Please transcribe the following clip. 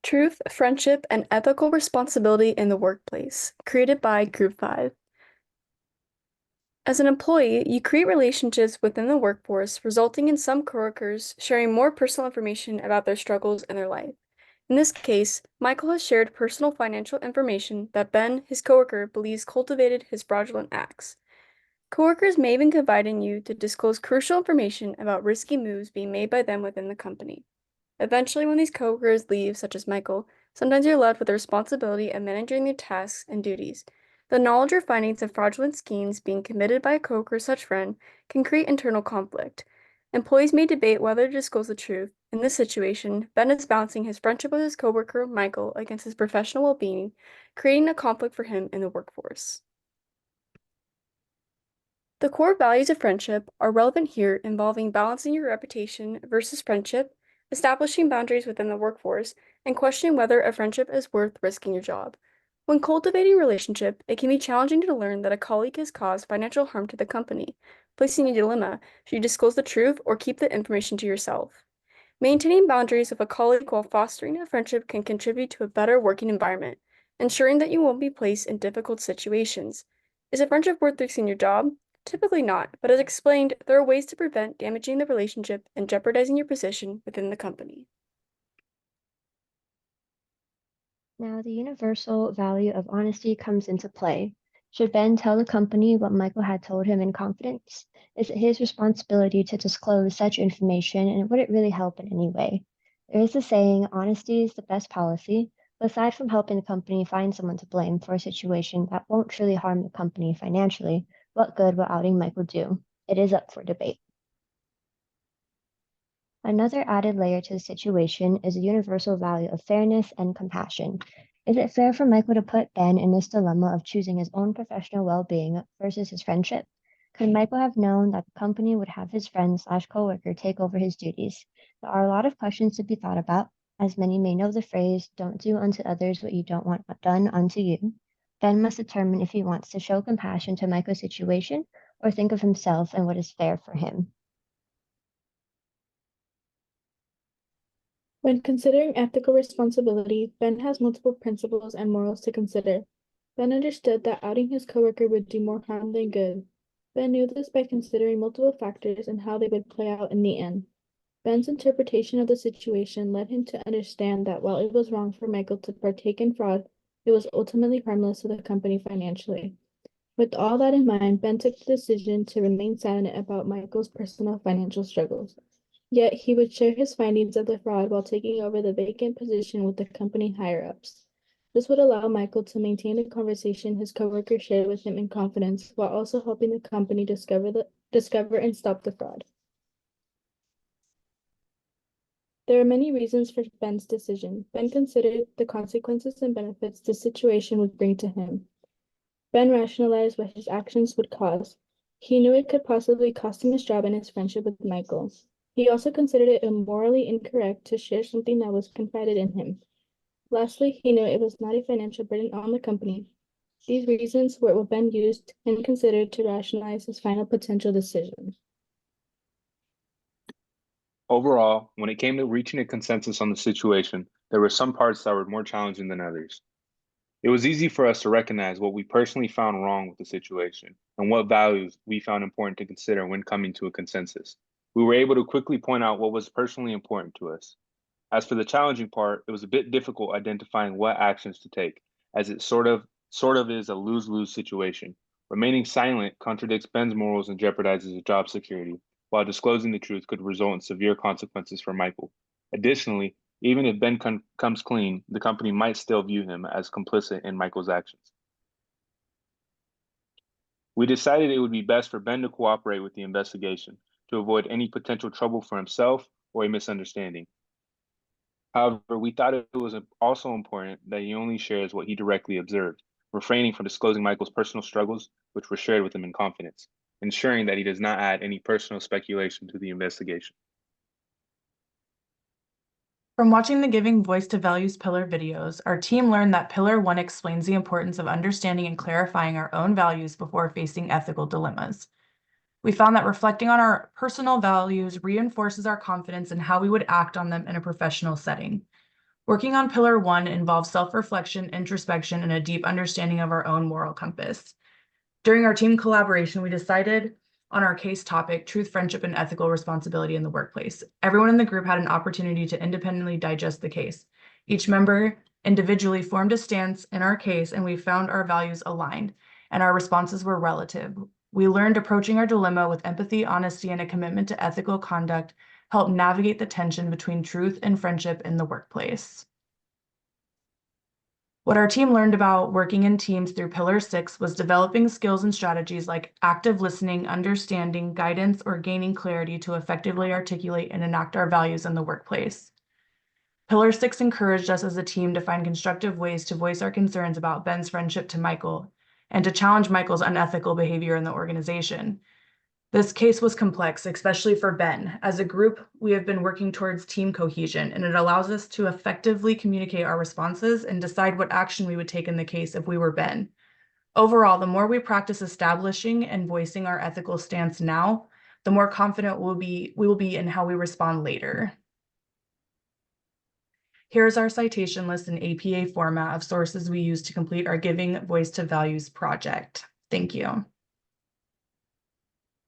Truth, Friendship, and Ethical Responsibility in the Workplace, created by Group 5. As an employee, you create relationships within the workforce, resulting in some coworkers sharing more personal information about their struggles in their life. In this case, Michael has shared personal financial information that Ben, his coworker, believes cultivated his fraudulent acts. Coworkers may even confide in you to disclose crucial information about risky moves being made by them within the company. Eventually, when these coworkers leave, such as Michael, sometimes you're left with the responsibility of managing their tasks and duties. The knowledge or findings of fraudulent schemes being committed by a coworker or such friend can create internal conflict. Employees may debate whether to disclose the truth. In this situation, Ben is balancing his friendship with his coworker, Michael, against his professional well-being, creating a conflict for him in the workforce. The core values of friendship are relevant here, involving balancing your reputation versus friendship, establishing boundaries within the workforce, and questioning whether a friendship is worth risking your job. When cultivating a relationship, it can be challenging to learn that a colleague has caused financial harm to the company, placing you in a dilemma: should you disclose the truth or keep the information to yourself? Maintaining boundaries with a colleague while fostering a friendship can contribute to a better working environment, ensuring that you won't be placed in difficult situations. Is a friendship worth risking your job? Typically not, but as explained, there are ways to prevent damaging the relationship and jeopardizing your position within the company. Now, the universal value of honesty comes into play. Should Ben tell the company what Michael had told him in confidence? Is it his responsibility to disclose such information, and would it really help in any way? There is a saying, honesty is the best policy, but aside from helping the company find someone to blame for a situation that won't truly harm the company financially, what good will outing Michael do? It is up for debate. Another added layer to the situation is the universal value of fairness and compassion. Is it fair for Michael to put Ben in this dilemma of choosing his own professional well-being versus his friendship? Could Michael have known that the company would have his friend/slash coworker take over his duties? There are a lot of questions to be thought about, as many may know the phrase, don't do unto others what you don't want done unto you. Ben must determine if he wants to show compassion to Michael's situation or think of himself and what is fair for him. When considering ethical responsibility, Ben has multiple principles and morals to consider. Ben understood that outing his coworker would do more harm than good. Ben knew this by considering multiple factors and how they would play out in the end. Ben's interpretation of the situation led him to understand that while it was wrong for Michael to partake in fraud, it was ultimately harmless to the company financially. With all that in mind, Ben took the decision to remain silent about Michael's personal financial struggles. Yet he would share his findings of the fraud while taking over the vacant position with the company higher-ups. This would allow Michael to maintain the conversation his coworker shared with him in confidence, while also helping the company discover and stop the fraud. There are many reasons for Ben's decision. Ben considered the consequences and benefits the situation would bring to him. Ben rationalized what his actions would cause. He knew it could possibly cost him his job and his friendship with Michael. He also considered it morally incorrect to share something that was confided in him. Lastly, he knew it was not a financial burden on the company. These reasons were what Ben used and considered to rationalize his final potential decision. Overall, when it came to reaching a consensus on the situation, there were some parts that were more challenging than others. It was easy for us to recognize what we personally found wrong with the situation and what values we found important to consider when coming to a consensus. We were able to quickly point out what was personally important to us. As for the challenging part, it was a bit difficult identifying what actions to take, as it sort of is a lose-lose situation. Remaining silent contradicts Ben's morals and jeopardizes his job security, while disclosing the truth could result in severe consequences for Michael. Additionally, even if Ben comes clean, the company might still view him as complicit in Michael's actions. We decided it would be best for Ben to cooperate with the investigation to avoid any potential trouble for himself or a misunderstanding. However, we thought it was also important that he only shares what he directly observed, refraining from disclosing Michael's personal struggles, which were shared with him in confidence, ensuring that he does not add any personal speculation to the investigation. From watching the Giving Voice to Values Pillar videos, our team learned that Pillar 1 explains the importance of understanding and clarifying our own values before facing ethical dilemmas. We found that reflecting on our personal values reinforces our confidence in how we would act on them in a professional setting. Working on Pillar 1 involves self-reflection, introspection, and a deep understanding of our own moral compass. During our team collaboration, we decided on our case topic, truth, friendship, and ethical responsibility in the workplace. Everyone in the group had an opportunity to independently digest the case. Each member individually formed a stance in our case, and we found our values aligned, and our responses were relative. We learned approaching our dilemma with empathy, honesty, and a commitment to ethical conduct helped navigate the tension between truth and friendship in the workplace. What our team learned about working in teams through Pillar 6 was developing skills and strategies like active listening, understanding, guidance, or gaining clarity to effectively articulate and enact our values in the workplace. Pillar 6 encouraged us as a team to find constructive ways to voice our concerns about Ben's friendship to Michael and to challenge Michael's unethical behavior in the organization. This case was complex, especially for Ben. As a group, we have been working towards team cohesion, and it allows us to effectively communicate our responses and decide what action we would take in the case if we were Ben. Overall, the more we practice establishing and voicing our ethical stance now, the more confident we will be in how we respond later. Here's our citation list in APA format of sources we use to complete our Giving Voice to Values project. Thank you.